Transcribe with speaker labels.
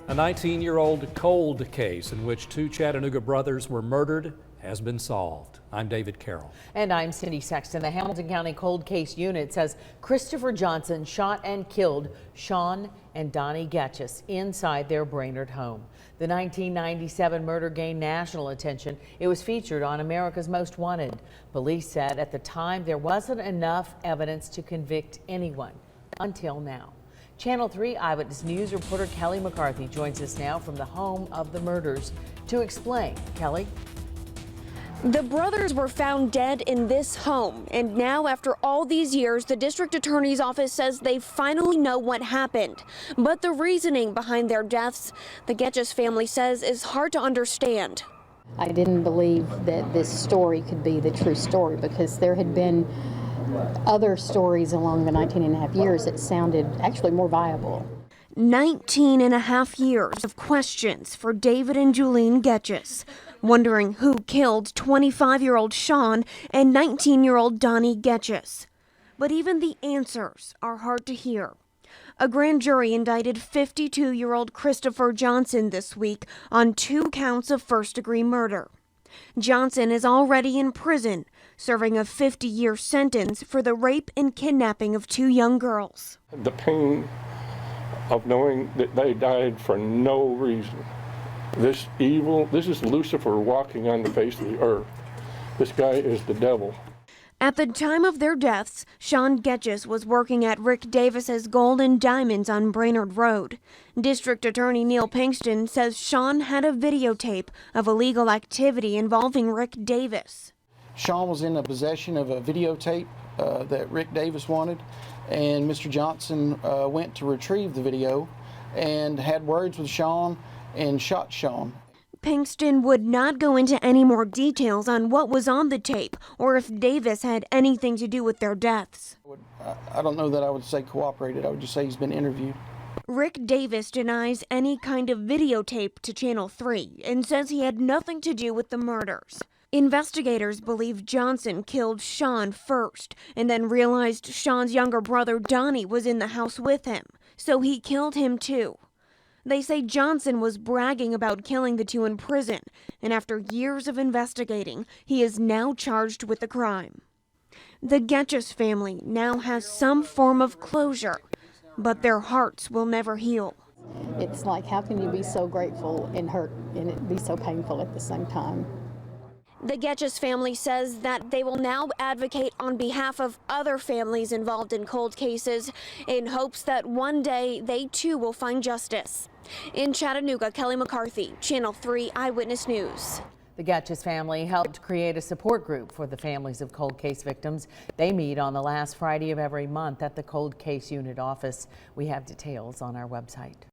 Speaker 1: A 19-year-old cold case in which two Chattanooga brothers were murdered has been solved. I'm David Carroll.
Speaker 2: And I'm Cindy Sexton. The Hamilton County Cold Case Unit says Christopher Johnson shot and killed Sean and Donnie Goetcheus inside their Brainerd home. The 1997 murder gained national attention. It was featured on America's Most Wanted. Police said at the time there wasn't enough evidence to convict anyone until now. Channel 3 Eyewitness News reporter Kelly McCarthy joins us now from the home of the murders to explain. Kelly?
Speaker 3: The brothers were found dead in this home, and now after all these years, the district attorney's office says they finally know what happened. But the reasoning behind their deaths, the Goetcheus family says, is hard to understand.
Speaker 4: I didn't believe that this story could be the true story because there had been other stories along the 19 and a half years that sounded actually more viable.
Speaker 3: 19 and a half years of questions for David and Julian Goetcheus, wondering who killed 25-year-old Sean and 19-year-old Donnie Goetcheus. But even the answers are hard to hear. A grand jury indicted 52-year-old Christopher Johnson this week on 2 counts of first-degree murder. Johnson is already in prison, serving a 50-year sentence for the rape and kidnapping of 2 young girls.
Speaker 5: The pain of knowing that they died for no reason. This is Lucifer walking on the face of the earth. This guy is the devil.
Speaker 3: At the time of their deaths, Sean Goetcheus was working at Rick Davis's Gold and Diamonds on Brainerd Road. District Attorney Neil Pinkston says Sean had a videotape of illegal activity involving Rick Davis.
Speaker 6: Sean was in the possession of a videotape that Rick Davis wanted, and Mr. Johnson went to retrieve the video and had words with Sean and shot Sean.
Speaker 3: Pinkston would not go into any more details on what was on the tape or if Davis had anything to do with their deaths.
Speaker 6: I don't know that I would say cooperated. I would just say he's been interviewed.
Speaker 3: Rick Davis denies any kind of videotape to Channel 3 and says he had nothing to do with the murders. Investigators believe Johnson killed Sean first and then realized Sean's younger brother Donnie was in the house with him, so he killed him too. They say Johnson was bragging about killing the 2 in prison, and after years of investigating, he is now charged with the crime. The Goetcheus family now has some form of closure, but their hearts will never heal.
Speaker 4: It's like, how can you be so grateful and hurt and it be so painful at the same time?
Speaker 3: The Goetcheus family says that they will now advocate on behalf of other families involved in cold cases in hopes that one day they too will find justice. In Chattanooga, Kelly McCarthy, Channel 3 Eyewitness News.
Speaker 2: The Goetcheus family helped create a support group for the families of cold case victims. They meet on the last Friday of every month at the Cold Case Unit office. We have details on our website.